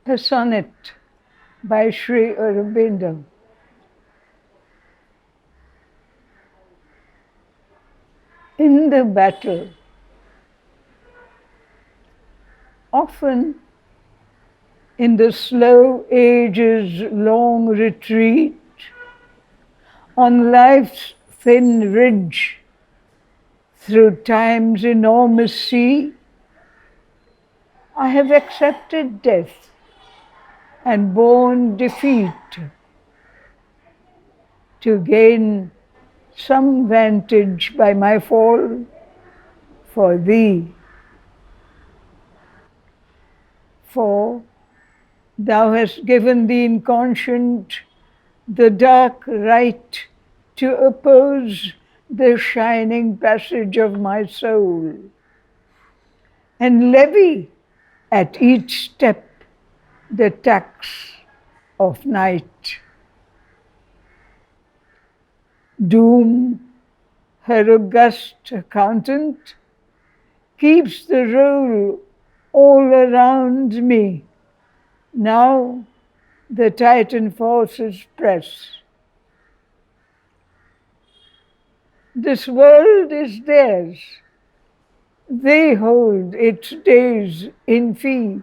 a sonnet by Sri Aurobindo. In the battle, often in the slow age's long retreat, on life's thin ridge, through time's enormous sea, I have accepted death and borne defeat to gain some vantage by my fall for thee. For thou hast given the inconscient the dark right to oppose the shining passage of my soul, and levy at each step the tax of night. Doom, her august accountant, keeps the roll all around me. Now the Titan forces press. This world is theirs. They hold its days in fee.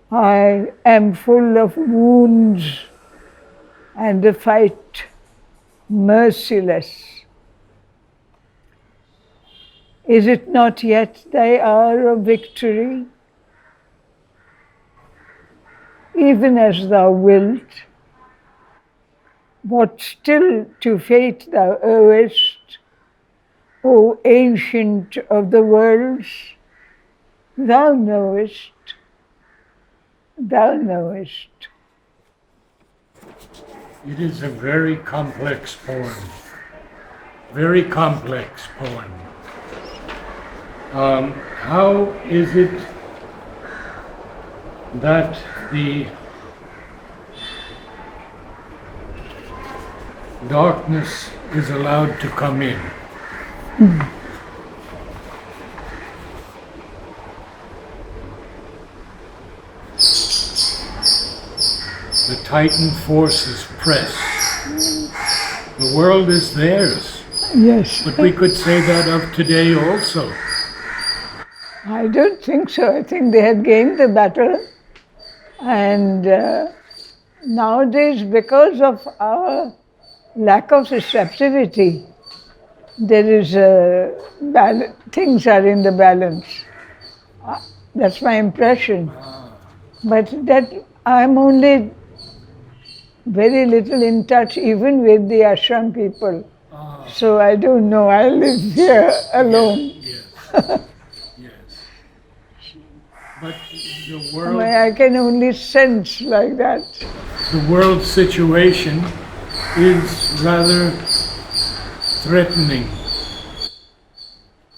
I am full of wounds and the fight merciless. Is it not yet thy hour of victory? Even as thou wilt, what still to fate thou owest, O ancient of the worlds, thou knowest, thou knowest. It is a very complex poem. Very complex poem. How is it that the darkness is allowed to come in? The Titan forces press. The world is theirs. Yes. But we could say that of today also. I don't think so. I think they had gained the battle. And nowadays, because of our lack of receptivity, there is things are in the balance. That's my impression. But that I'm only very little in touch even with the ashram people. So I don't know. I live here alone. Yes. Yes. But the world, I can only sense like that. the world situation is rather threatening.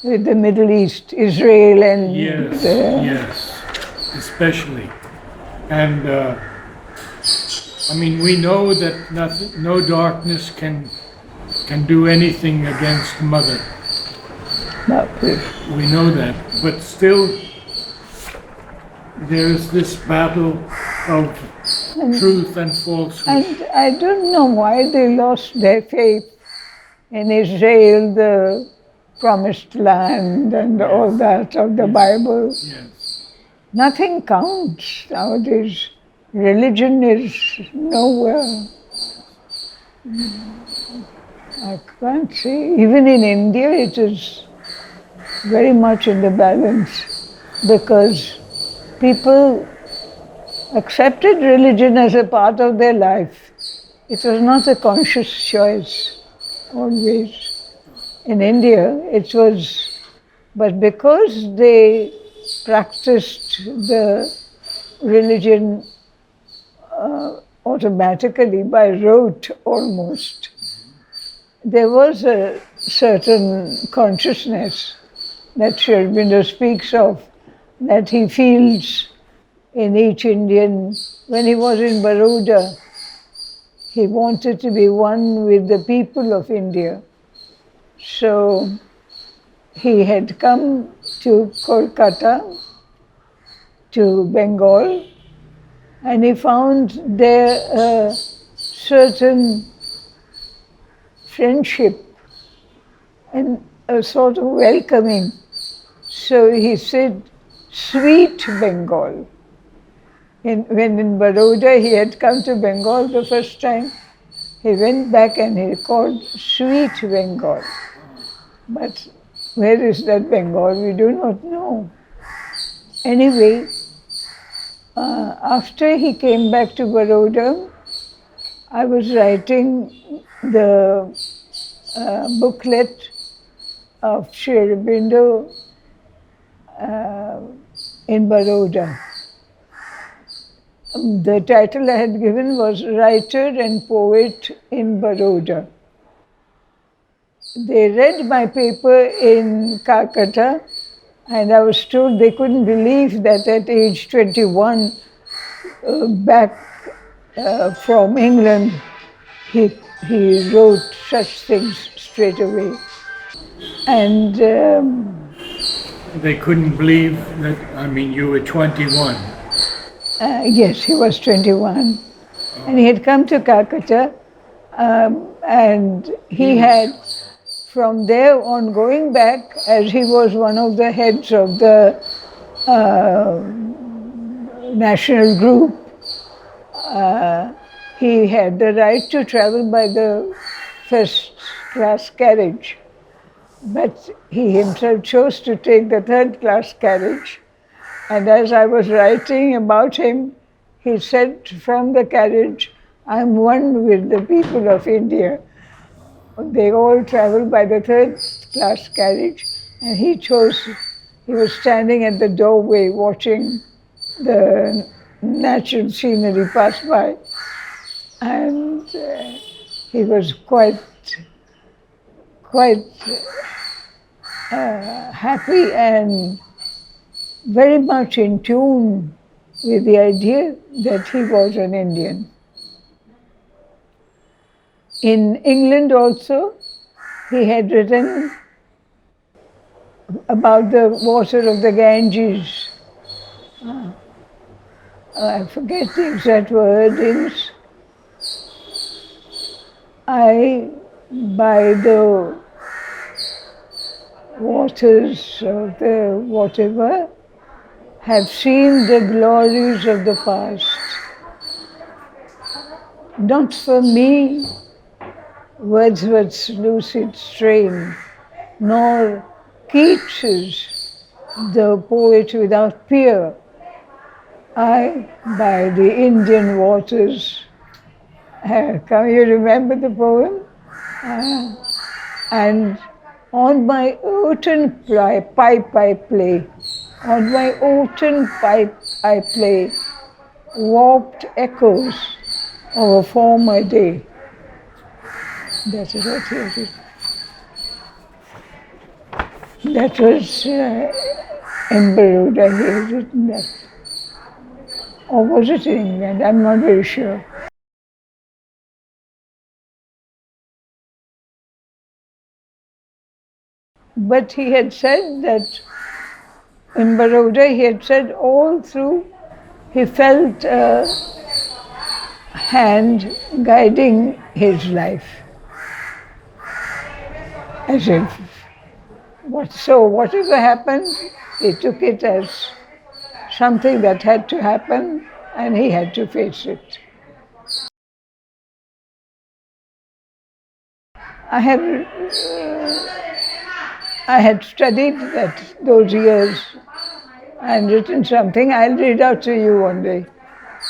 With the Middle East, Israel and... Yes, yes, especially. And I mean, we know that no darkness can do anything against Mother. No, please. We know that, but still there is this battle of truth and falsehood. And I don't know why they lost their faith in Israel, the promised land and all that of the Bible. Yes. Nothing counts nowadays. Religion is nowhere. I can't see. Even in India, it is very much in the balance because people accepted religion as a part of their life. It was not a conscious choice, always. In India, it was, but because they practiced the religion automatically, by rote almost, there was a certain consciousness that Sri Aurobindo speaks of, that he feels in each Indian. When he was in Baroda, he wanted to be one with the people of India. So he had come to Kolkata to Bengal, and he found there a certain friendship and a sort of welcoming. So he said, "Sweet Bengal." When in Baroda he had come to Bengal the first time, he went back and he called Sweet Bengal. But where is that Bengal? We do not know. Anyway, after he came back to Baroda, I was writing the booklet of Sri Aurobindo in Baroda. The title I had given was Writer and Poet in Baroda. They read my paper in Calcutta, and I was told they couldn't believe that at age 21, back from England, he wrote such things straight away. And They couldn't believe that, I mean, you were 21. yes, he was 21. And he had come to Calcutta, and he had, from there on going back, as he was one of the heads of the national group, he had the right to travel by the first class carriage. But he himself chose to take the third class carriage. And as I was writing about him, he said from the carriage, "I'm one with the people of India." They all travel by the third class carriage, and he was standing at the doorway watching the natural scenery pass by. And he was quite happy and very much in tune with the idea that he was an Indian. In England also, he had written about the water of the Ganges. I forget the exact wordings. I, by the waters of the whatever, have seen the glories of the past. Not for me, Wordsworth's lucid strain, nor Keats's The Poet Without Peer. I, by the Indian waters, can you remember the poem? And on my oaten pipe I play, on my oaten pipe I play, warped echoes of a former day. That is what he had written. That was in Baroda, he had written that. Or was it in England? I'm not very sure. But he had said that in Baroda, he had said all through, he felt a hand guiding his life. As if, so whatever happened, he took it as something that had to happen and he had to face it. I had studied that those years and written something. I'll read out to you one day.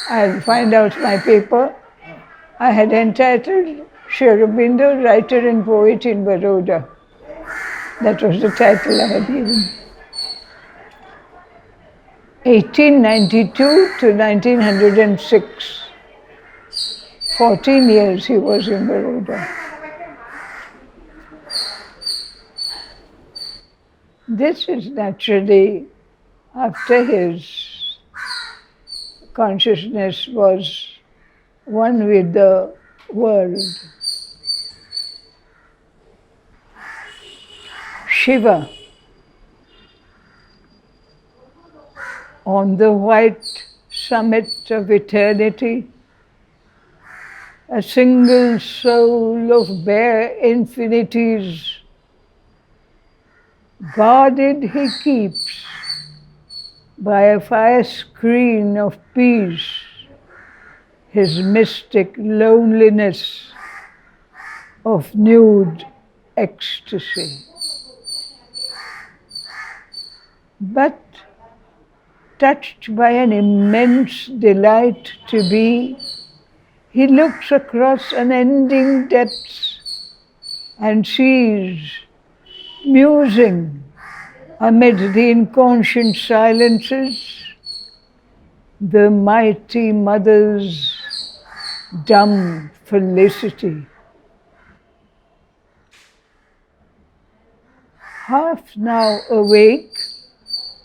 I'll find out my paper. I had entitled Sri Aurobindo, Writer and Poet in Baroda. That was the title I had given. 1892 to 1906. 14 years he was in Baroda. This is naturally after his consciousness was one with the world. Shiva. on the white summit of eternity, a single soul of bare infinities, guarded he keeps by a fire screen of peace his mystic loneliness of nude ecstasy. But touched by an immense delight to be, he looks across unending depths and sees, musing amid the inconscient silences, the mighty mother's dumb felicity. Half now awake,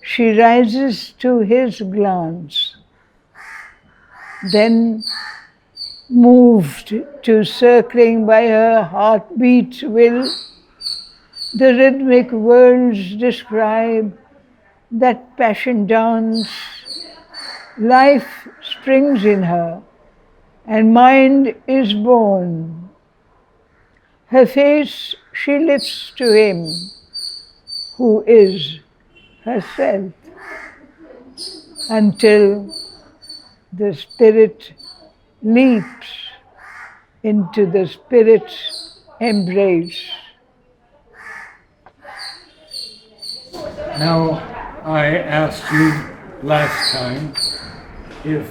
she rises to his glance. Then, moved to circling by her heartbeat's will, the rhythmic worlds describe that passion dance. Life springs in her, and mind is born. Her face she lifts to him, who is herself, until the spirit leaps into the spirit's embrace. Now, I asked you last time if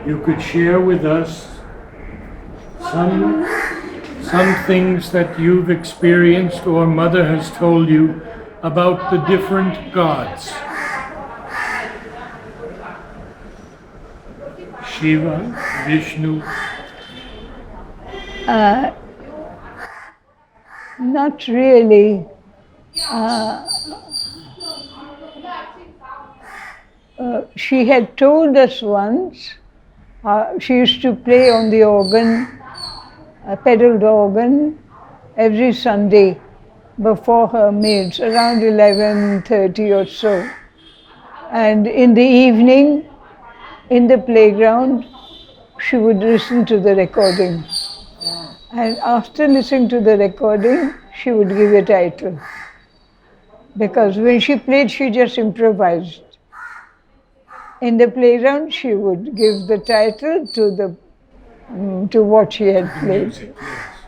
you could share with us some things that you've experienced or Mother has told you about the different gods. Shiva, Vishnu. Not really. She had told us once, she used to play on the organ, a pedaled organ, every Sunday before her meals, around 11:30 or so. And in the evening, in the playground, she would listen to the recording. And after listening to the recording, she would give a title. Because when she played, she just improvised. In the playground, she would give the title to what she had played. Music, yes.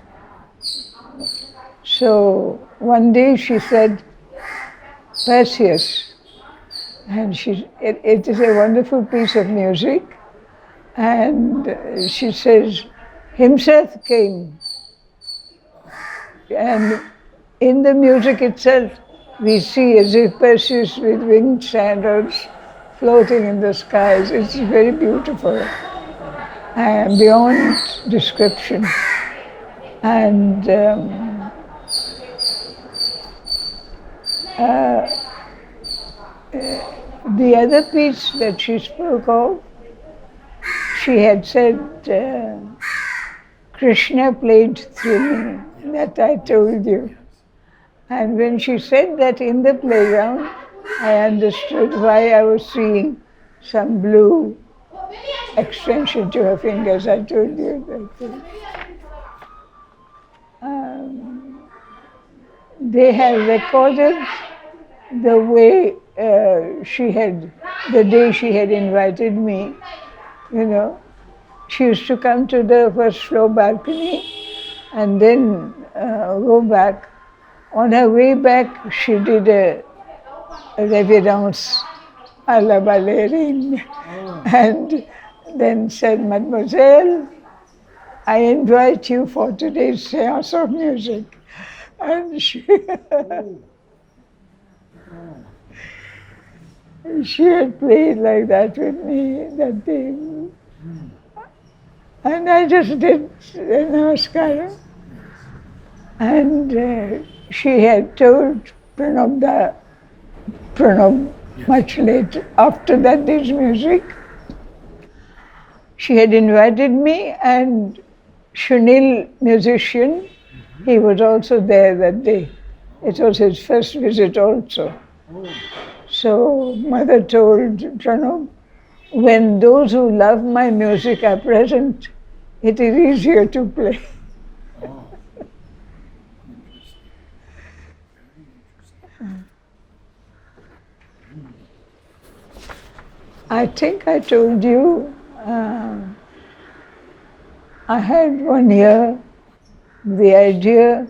So one day she said, Perseus, and it is a wonderful piece of music, and she says, himself came. And in the music itself, we see as if Perseus with winged sandals floating in the skies. It's very beautiful and beyond description. And the other piece that she spoke of, she had said, Krishna played through me, that I told you. And when she said that in the playground, I understood why I was seeing some blue extension to her fingers. I told you that. They have recorded the way the day she had invited me, she used to come to the first floor balcony and then go back. On her way back, she did a reverence à la ballerine and then said, Mademoiselle, I invite you for today's séance of music. And she had played like that with me that day. And I just did the namaskaram. And she had told Pranab much later, after that day's music. She had invited me, and Sunil, musician, he was also there that day. It was his first visit also. Oh. So Mother told Pranab, when those who love my music are present, it is easier to play. Oh. Interesting. Very interesting. I think I told you I had one year the idea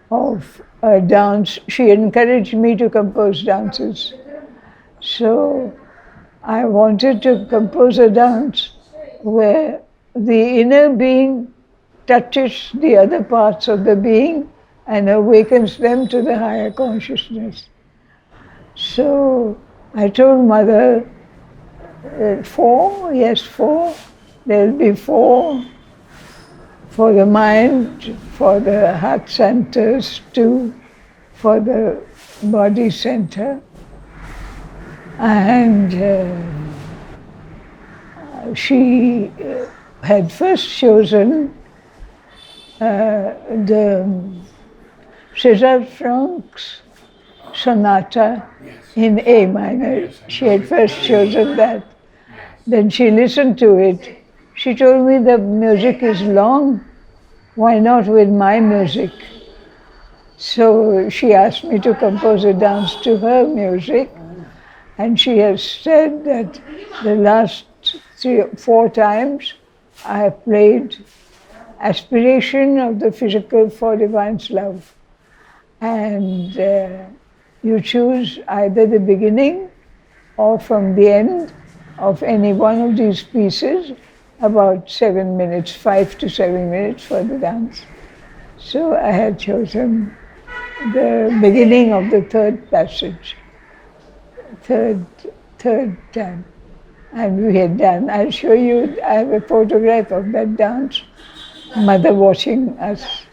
of a dance. She encouraged me to compose dances. So I wanted to compose a dance where the inner being touches the other parts of the being and awakens them to the higher consciousness. So I told Mother, four, yes, four. There'll be four for the mind, for the heart centers, two for the body center. And she had first chosen the César Franck's sonata in A minor. Yes, I She know had it. first chosen that. Yes. Then she listened to it. She told me the music is long, why not with my music? So she asked me to compose a dance to her music, and she has said that the last 4 times I have played Aspiration of the Physical for Divine's Love. And you choose either the beginning or from the end of any one of these pieces, about 7 minutes, 5 to 7 minutes for the dance. So I had chosen the beginning of the third passage, third time. And we had done. I'll show you, I have a photograph of that dance, Mother watching us.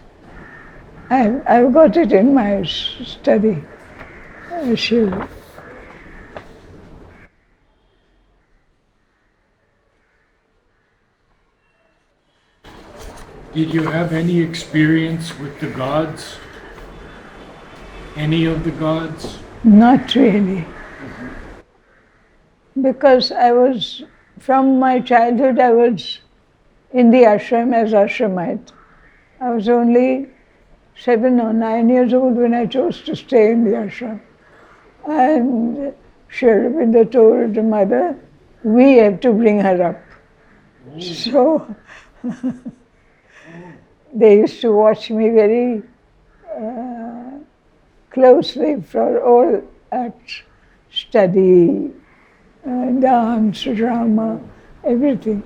I've got it in my study. I'll show you. Did you have any experience with the gods? Any of the gods? Not really. Because I was, from my childhood, I was in the ashram as ashramite. I was only 7 or 9 years old when I chose to stay in the ashram. And Sri Aurobindo told the mother, we have to bring her up. So they used to watch me very closely for all acts, study, dance, drama, everything.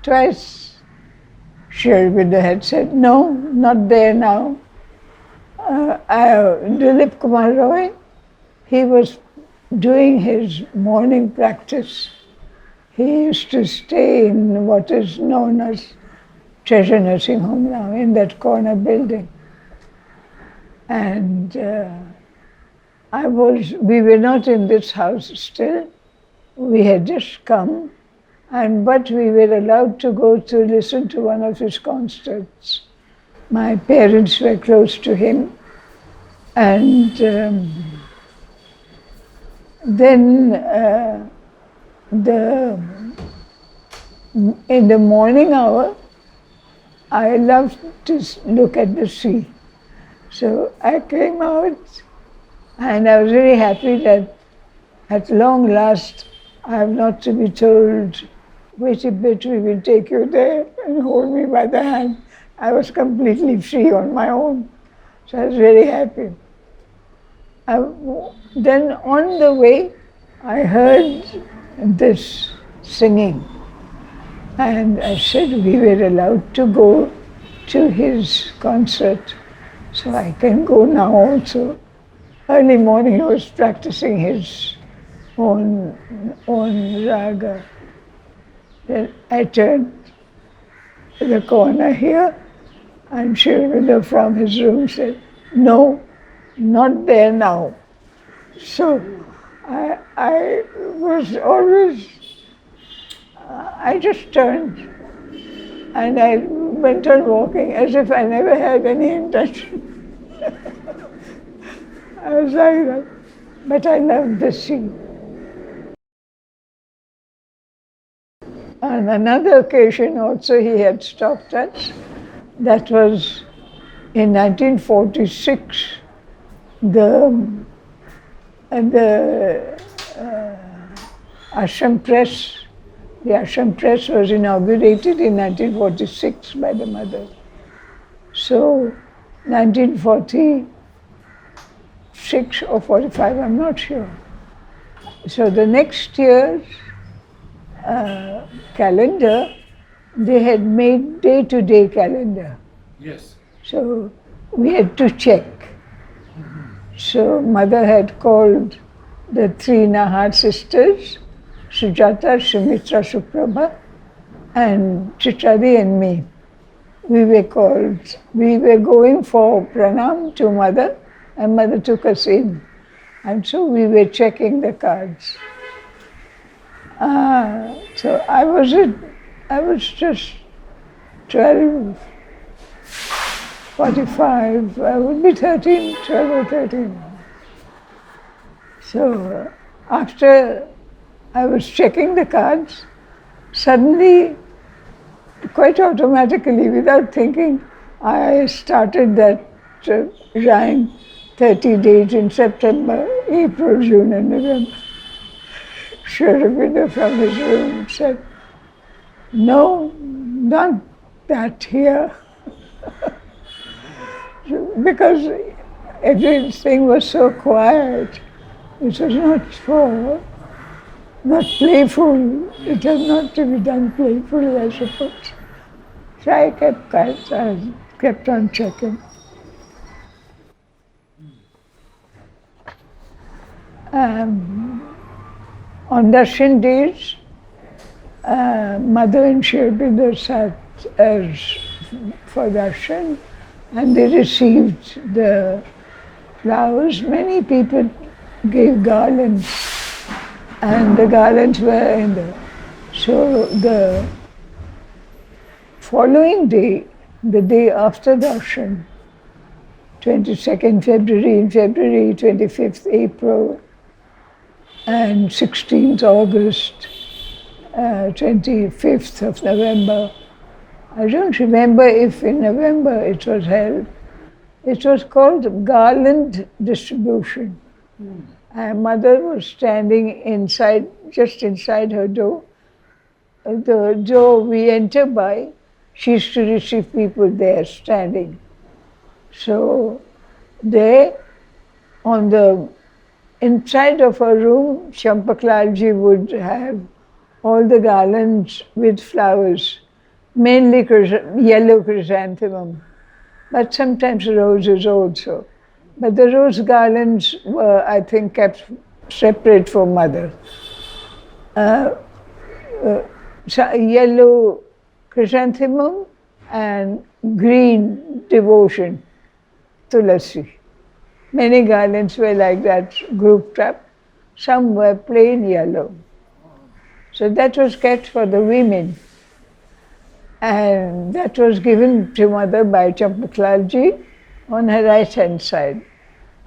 Twice Sri Aurobindo had said, no, not there now. Dilip Kumar Roy, he was doing his morning practice. He used to stay in what is known as Treasure Nursing Home now, in that corner building. And we were not in this house still. We had just come, but we were allowed to go to listen to one of his concerts. My parents were close to him, and then in the morning hour, I loved to look at the sea. So I came out, and I was very happy that at long last I have not to be told, wait a bit, we will take you there, and hold me by the hand. I was completely free on my own. So I was very happy. Then on the way, I heard this singing. And I said we were allowed to go to his concert, so I can go now also. Early morning he was practicing his own raga. Then I turned the corner here, and Sri Aurobindo from his room said, no, not there now. So I was always I just turned and I went on walking as if I never had any intention. I was like that. But I loved the sea. On another occasion also he had stopped us. That was in 1946. The Ashram Press, the Ashram Press was inaugurated in 1946 by the mother. So 1946 or 45, I'm not sure. So the next year's calendar, they had made day-to-day calendar. Yes. So we had to check. So mother had called the three Narad sisters, Sujata, Sumitra, Suprabha, and Chitradi and me. We were called. We were going for pranam to mother, and mother took us in. And so we were checking the cards. So I was just 12, 45, I would be 13, 12 or 13. So after I was checking the cards, suddenly, quite automatically, without thinking, I started that rhyme, 30 days in September, April, June and November. Sharabinda from his room said, "No, not that here." Because everything was so quiet. It was not playful. It had not to be done playfully, I suppose. So I kept quiet. I kept on checking. On darshan days, mother and Sharabinda sat for darshan, and they received the flowers. Many people gave garlands, and the garlands were in the... So the following day, the day after darshan, 22nd February, 25th April, and 16th August, 25th of November. I don't remember if in November it was held. It was called garland distribution. And mother was standing inside, just inside her door. The door we enter by, she used to receive people there standing. So there, on the inside of her room, Champaklalji would have all the garlands with flowers, mainly yellow chrysanthemum, but sometimes roses also. But the rose garlands were, I think, kept separate from mother. Yellow chrysanthemum and green devotion, tulasi. Many garlands were like that, grouped up. Some were plain yellow. So that was kept for the women. And that was given to mother by Champaklalji on her right-hand side.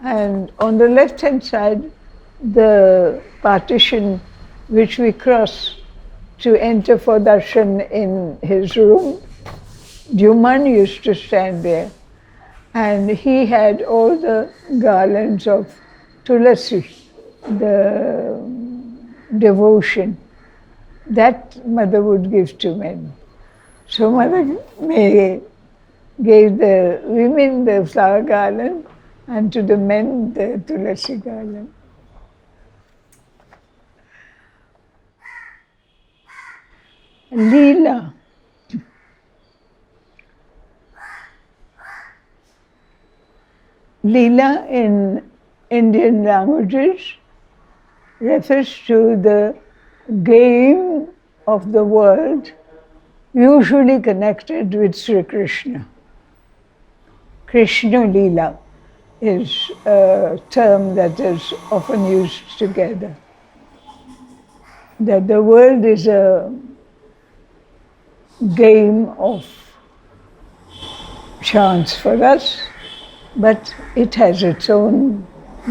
And on the left-hand side, the partition which we cross to enter for darshan in his room, Juman used to stand there. And he had all the garlands of tulasi, the devotion. That mother would give to men. So mother gave the women the flower garland and to the men the tulasi garland. Leela. Leela in Indian languages refers to the game of the world usually connected with Sri Krishna. Krishna Leela is a term that is often used together. That the world is a game of chance for us, but it has its own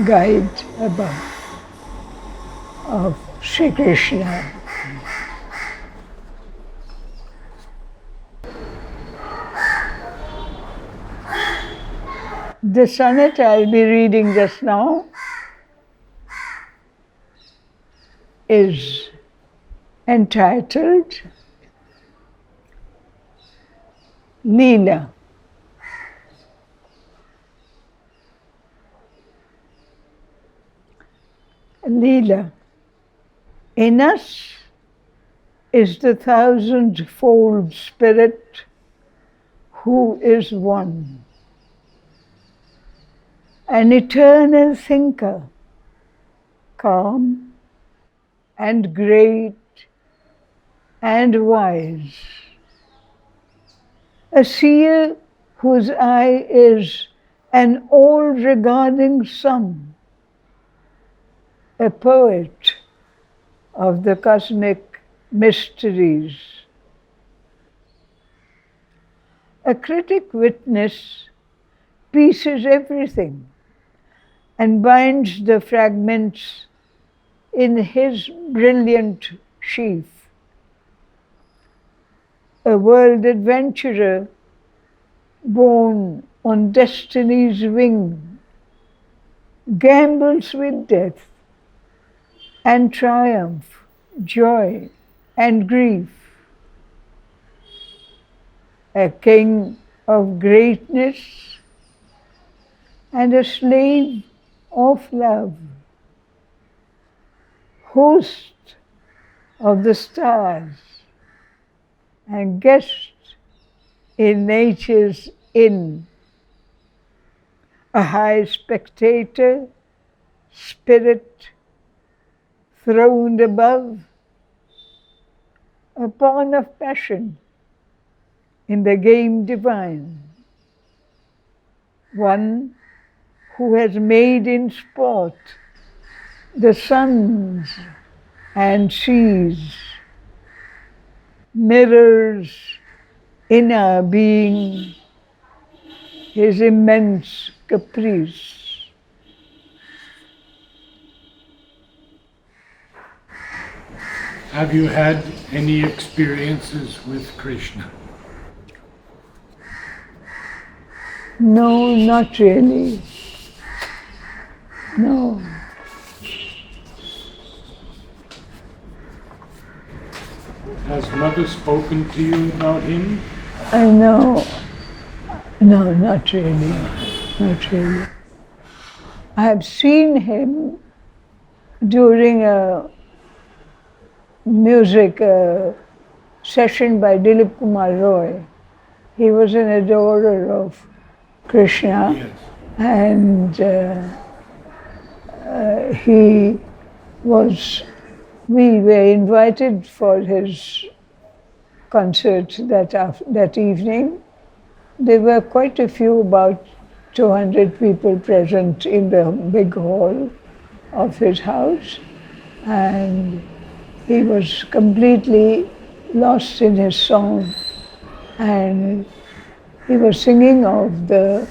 guide above of Sri Krishna. The sonnet I'll be reading just now is entitled Leela. Leela. In us is the thousand-fold spirit who is one, an eternal thinker, calm and great and wise, a seer whose eye is an all-regarding sun, a poet of the cosmic mysteries, a critic witness pieces everything and binds the fragments in his brilliant sheath, a world adventurer born on destiny's wing, gambles with death and triumph, joy and grief, a king of greatness and a slave of love, host of the stars and guest in nature's inn, a high spectator, spirit throned above, a pawn of passion in the game divine, one who has made in sport the suns and seas, mirrors in our being his immense caprice. Have you had any experiences with Krishna? No, not really. No. Has Mother spoken to you about him? I know. No, not really. Not really. I have seen him during a music session by Dilip Kumar Roy. He was an adorer of Krishna, Yes. and he was. We were invited for his concert that evening. There were quite a few, about 200 people present in the big hall of his house, and he was completely lost in his song, and he was singing of the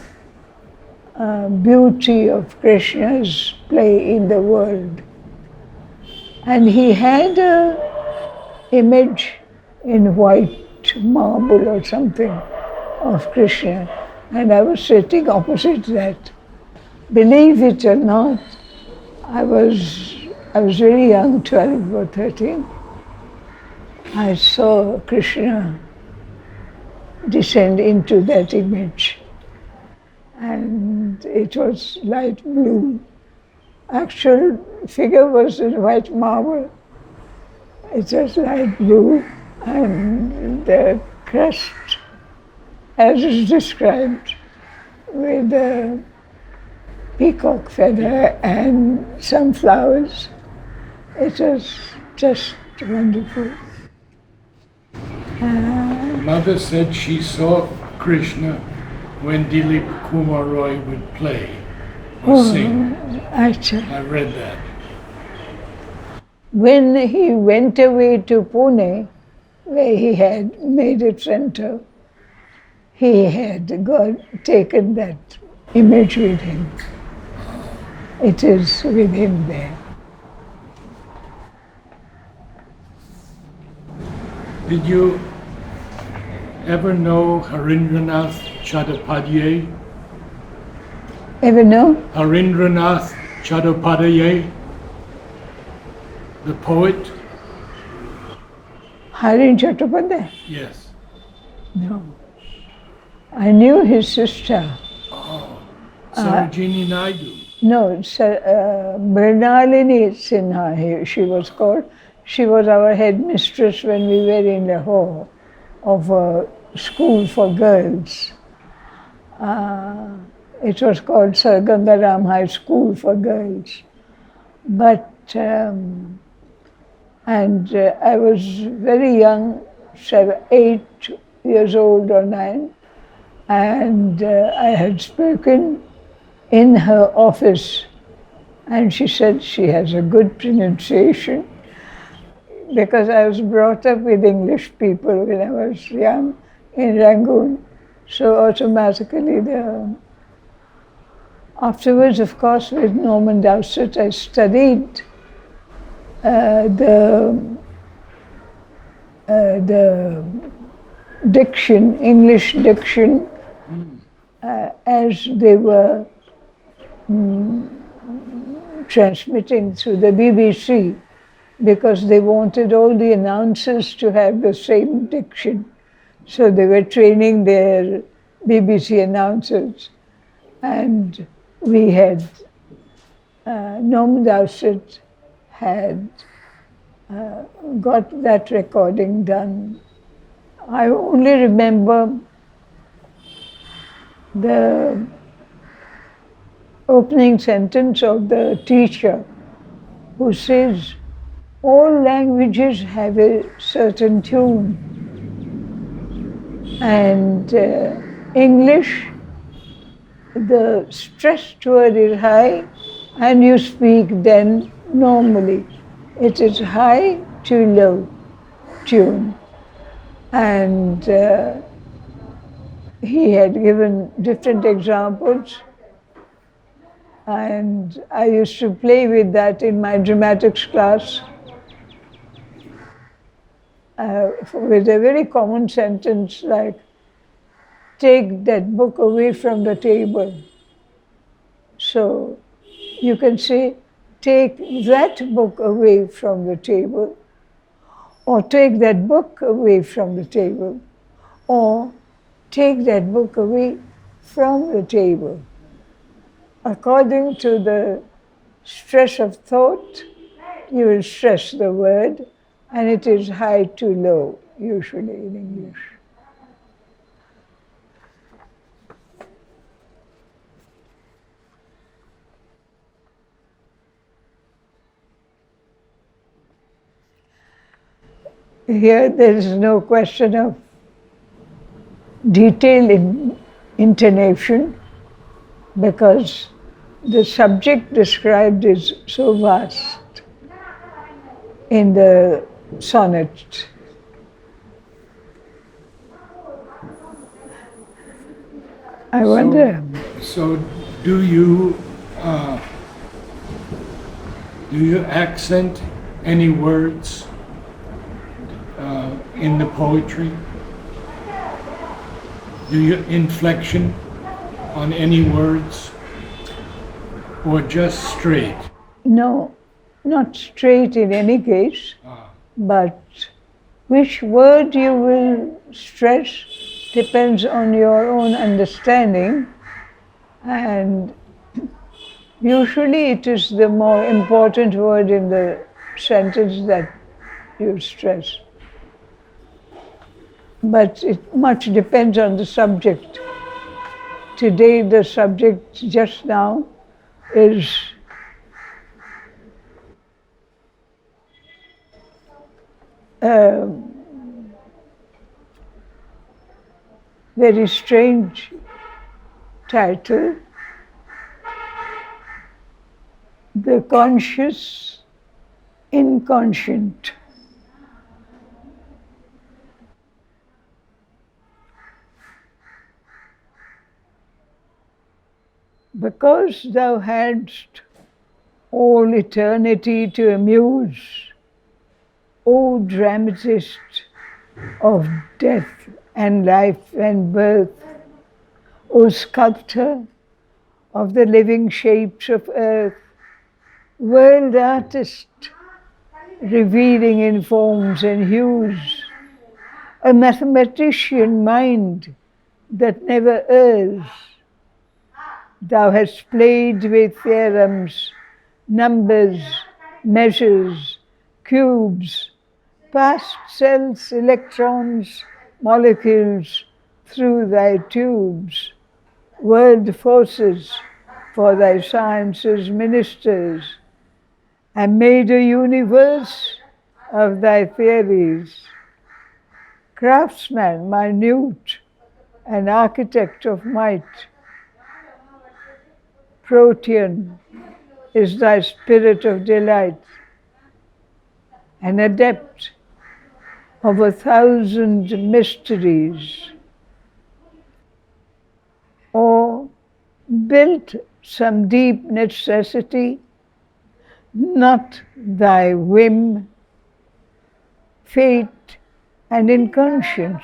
beauty of Krishna's play in the world. And he had an image in white marble or something of Krishna, and I was sitting opposite that. Believe it or not, I was very young, 12 or 13. I saw Krishna descend into that image, and it was light blue. Actual figure was in white marble. It was light blue, and the crest, as is described, with a peacock feather and some flowers. It was just wonderful. Mother said she saw Krishna when Dilip Kumar Roy would play or sing. Actually, I read that. when he went away to Pune, where he had made it center, he had taken that image with him. It is with him there. Did you ever know Harindranath Chattopadhyay? Ever know? Harindranath Chattopadhyay, the poet? Harin Chattopadhyay? Yes. No. I knew his sister. Sarojini Naidu. No, Mrinalini Sinha, she was called. She was our headmistress when we were in Lahore of a school for girls. It was called Sir Gangaram High School for Girls. But, I was very young, 8 years old or 9, and I had spoken in her office, and she said she has a good pronunciation, because I was brought up with English people when I was young in Rangoon. So automatically afterwards, of course, with Norman Dowsett, I studied the diction, English diction, as they were transmitting through the BBC, because they wanted all the announcers to have the same diction. So they were training their BBC announcers. And we had, Norman Dowsett had got that recording done. I only remember the opening sentence of the teacher, who says, all languages have a certain tune, and English, the stressed word is high, and you speak then normally. It is high to low tune. And he had given different examples, and I used to play with that in my dramatics class. With a very common sentence like, take that book away from the table. So you can say, take that book away from the table, or take that book away from the table, or take that book away from the table. According to the stress of thought, you will stress the word, and it is high to low, usually in English. Here there is no question of detail in intonation, because the subject described is so vast in the sonnet. I wonder. So do you accent any words in the poetry? Do you inflection on any words, or just straight? No, not straight in any case, but which word you will stress depends on your own understanding, and usually it is the more important word in the sentence that you stress. But it much depends on the subject. Today the subject just now is very strange title, The Conscious Inconscient. because thou hadst all eternity to amuse, O dramatist of death and life and birth, O sculptor of the living shapes of earth, world artist, revealing in forms and hues, a mathematician mind that never errs. Thou hast played with theorems, numbers, measures, cubes, passed cells, electrons, molecules through thy tubes, world forces for thy science's ministers, and made a universe of thy theories. Craftsman minute, an architect of might, Protean is thy spirit of delight, an adept of 1,000 mysteries, or built some deep necessity, not thy whim, fate, and inconscience,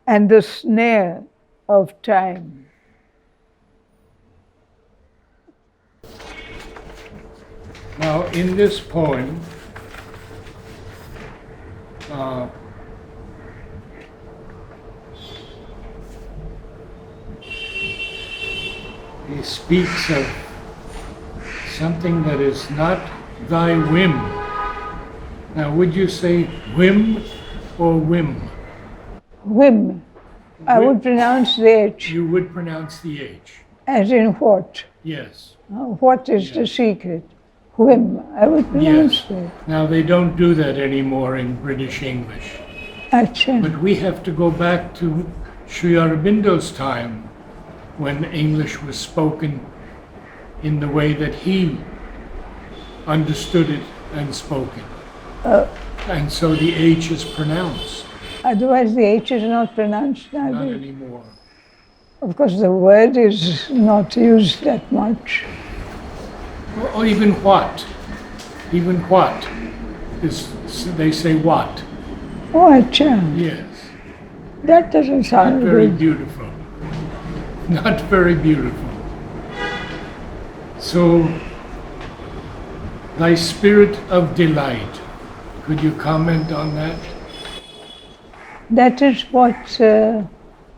and the snare of time. Now, in this poem, he speaks of something that is not thy whim. Now, would you say whim or whim? Whim. I would pronounce the H. You would pronounce the H. As in what? Yes. What is the secret? Whim. I would pronounce that. Now, they don't do that anymore in British English. Acha. But we have to go back to Sri Aurobindo's time when English was spoken in the way that he understood it and spoke it. And so the H is pronounced. Otherwise the H is not pronounced Not either. anymore. Of course the word is not used that much. Or even what. Even what is, they say what. Oh, acha. Yes. That doesn't Not sound very good. beautiful. Not very beautiful. So, thy spirit of delight. Could you comment on that? That is what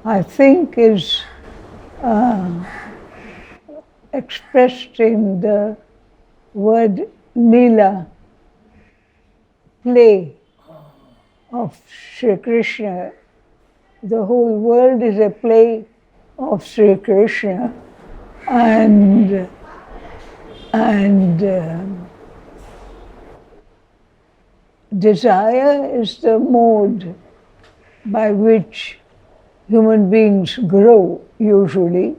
I think is expressed in the word Leela, play of Sri Krishna. The whole world is a play of Sri Krishna, and desire is the mode by which human beings grow usually.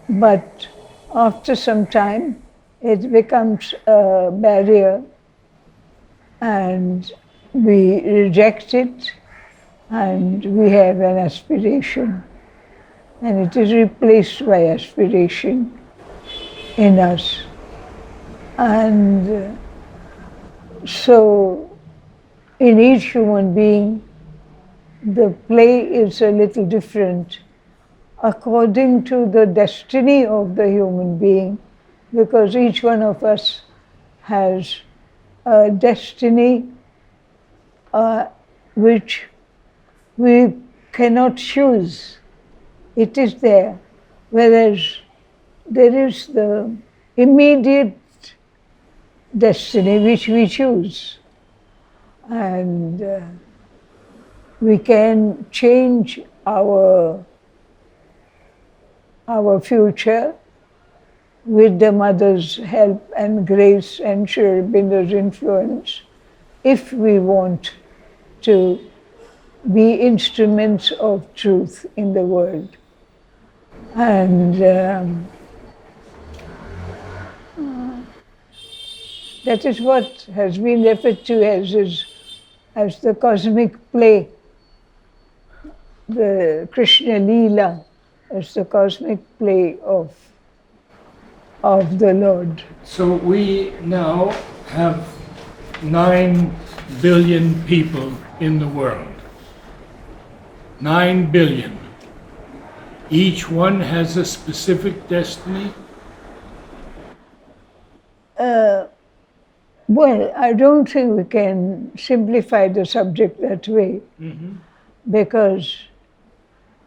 But after some time, it becomes a barrier and we reject it and we have an aspiration. And it is replaced by aspiration in us. And so in each human being, the play is a little different according to the destiny of the human being, because each one of us has a destiny which we cannot choose. It is there, whereas there is the immediate destiny which we choose. And we can change our future with the Mother's help and grace and Sri Aurobindo's influence if we want to be instruments of truth in the world. And that is what has been referred to as the cosmic play. the Krishna Leela as the cosmic play of the Lord. So we now have 9 billion people in the world. 9 billion. Each one has a specific destiny. Well, I don't think we can simplify the subject that way, because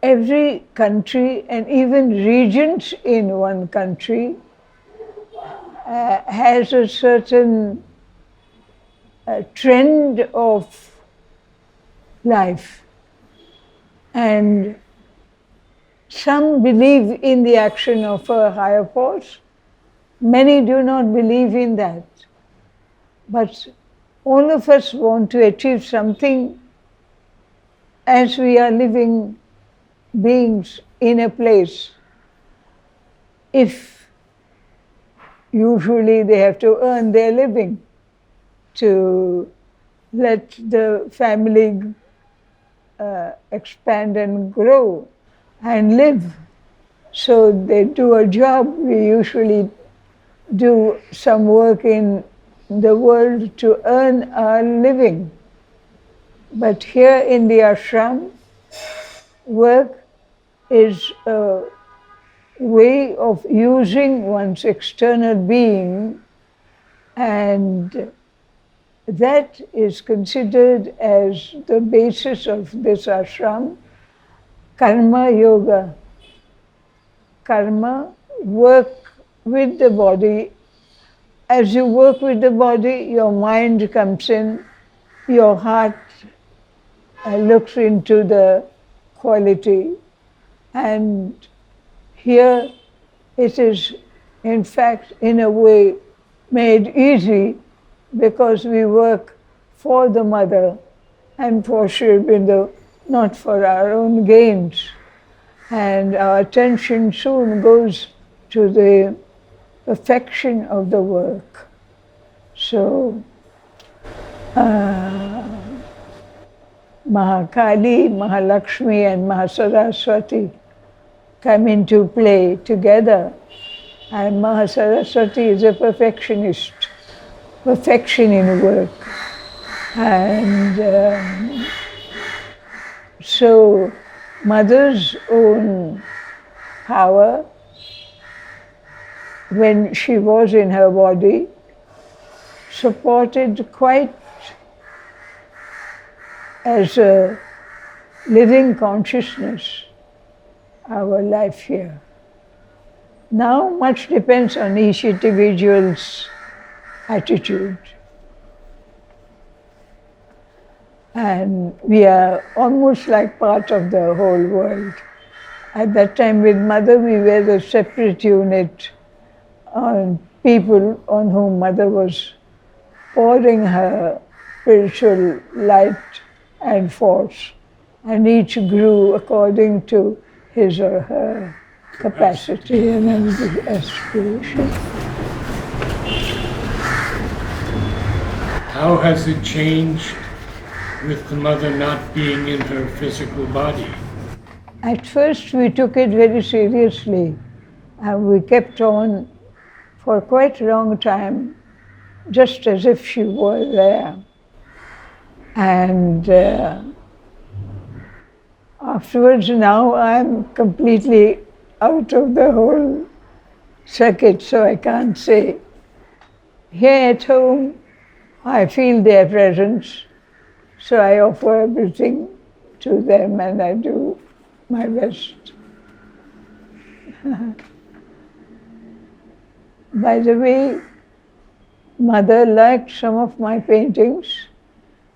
every country and even regions in one country has a certain trend of life. And some believe in the action of a higher force, many do not believe in that. But all of us want to achieve something as we are living beings in a place. If usually they have to earn their living to let the family expand and grow and live. So they do a job. We usually do some work in the world to earn our living. But here in the ashram, work is a way of using one's external being, and that is considered as the basis of this ashram, karma yoga. Karma, work with the body. As you work with the body, your mind comes in, your heart looks into the quality, and here it is, in fact, in a way made easy because we work for the mother and for Sri Aurobindo, not for our own gains. And our attention soon goes to the perfection of the work. So, Mahakali, Mahalakshmi and Mahasaraswati come into play together. And Mahasaraswati is a perfectionist, perfection in work. And so mother's own power, when she was in her body, supported quite as a living consciousness our life here. Now much depends on each individual's attitude. And we are almost like part of the whole world. At that time with mother we were the separate unit on people on whom mother was pouring her spiritual light and force, and each grew according to his or her capacity and aspiration. How has it changed with the mother not being in her physical body? At first we took it very seriously, and we kept on for quite a long time, just as if she were there. And afterwards, now I'm completely out of the whole circuit, so I can't say. Here at home, I feel their presence, so I offer everything to them and I do my best. By the way, mother liked some of my paintings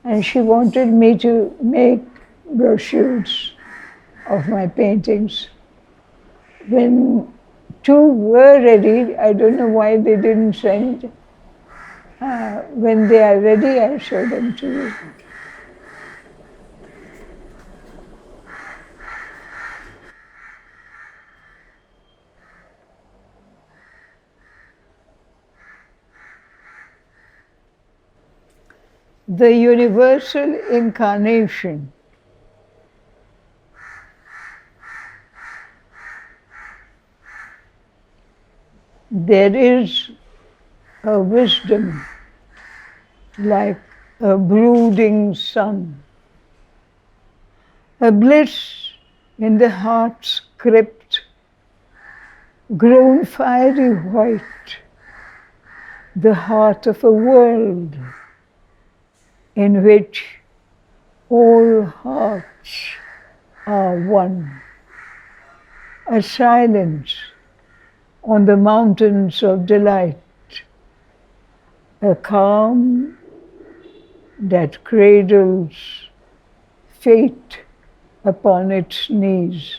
and she wanted me to make brochures of my paintings. When 2 were ready, I don't know why they didn't send. When they are ready, I'll show them to you. The universal incarnation there is a wisdom like a brooding sun, a bliss in the heart's crypt, grown fiery white, the heart of a world in which all hearts are one, a silence on the mountains of delight, a calm that cradles fate upon its knees.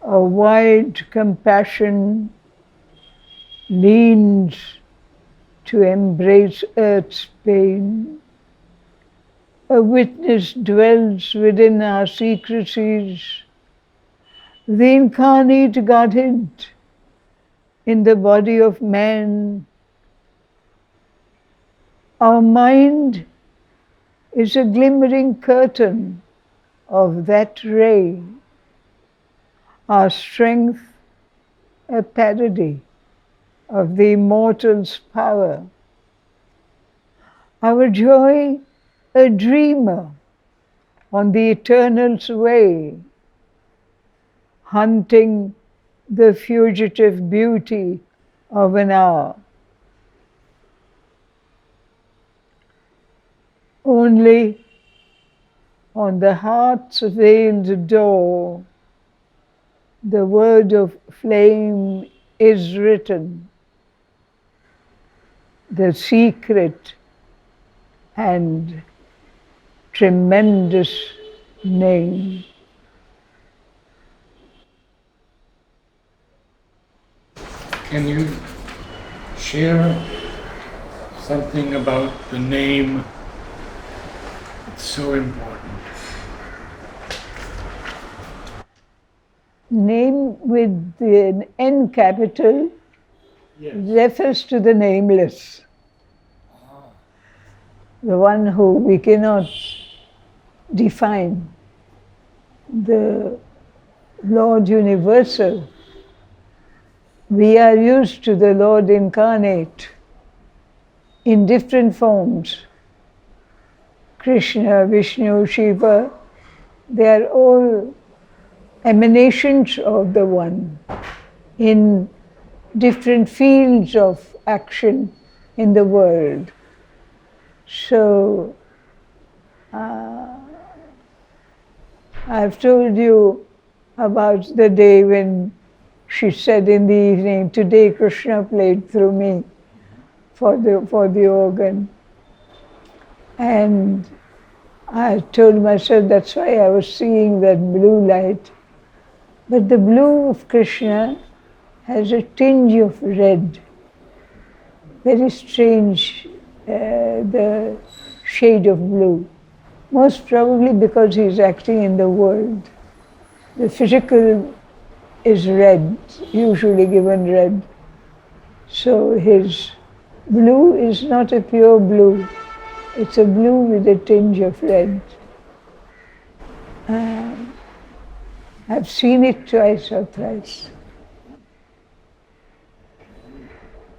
A wide compassion leans to embrace earth's pain. A witness dwells within our secrecies, the incarnate Godhead in the body of man. Our mind is a glimmering curtain of that ray, our strength a parody of the immortal's power, our joy a dreamer on the eternal's way, hunting the fugitive beauty of an hour. Only on the heart's veiled door the word of flame is written, the secret and tremendous name. Can you share something about the name? It's so important. Name with the N capital Yes. refers to the nameless, the one who we cannot define, the Lord Universal. We are used to the Lord Incarnate in different forms. Krishna, Vishnu, Shiva, they are all emanations of the One in different fields of action in the world. So, I've told you about the day when she said in the evening, today Krishna played through me for the organ. And I told myself that's why I was seeing that blue light. But the blue of Krishna has a tinge of red. Very strange, the shade of blue. Most probably because he's acting in the world. The physical is red, usually given red. So his blue is not a pure blue. It's a blue with a tinge of red. I've seen it twice or thrice.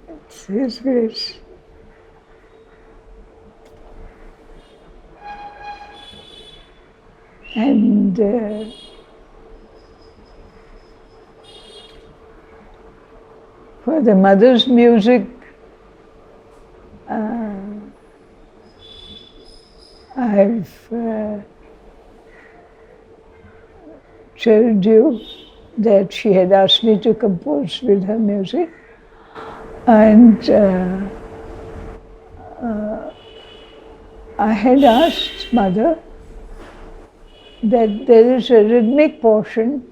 It's His grace. And for the mother's music, I've told you that she had asked me to compose with her music, and I had asked Mother that there is a rhythmic portion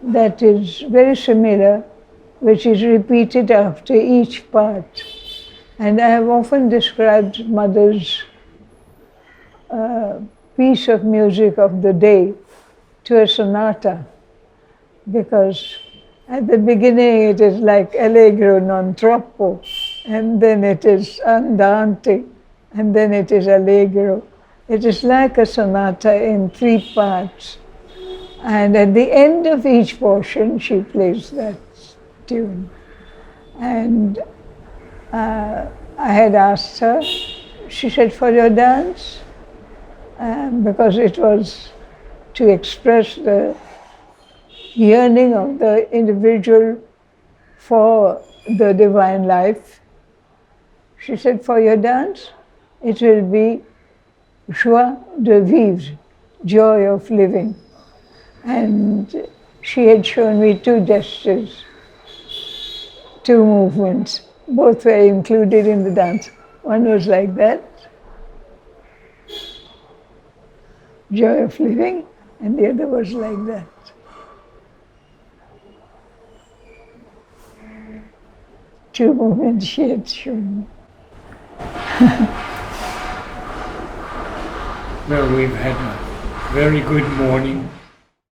that is very similar, which is repeated after each part. And I have often described Mother's piece of music of the day to a sonata, because at the beginning it is like allegro non troppo, and then it is andante, and then it is allegro. It is like a sonata in three parts. And at the end of each portion, she plays that tune. And I had asked her, she said, for your dance, because it was to express the yearning of the individual for the divine life. She said, for your dance, it will be joie de vivre, joy of living. And she had shown me two gestures, two movements. Both were included in the dance. One was like that, joy of living, and the other was like that. Two movements she had shown me. Well, we've had a very good morning.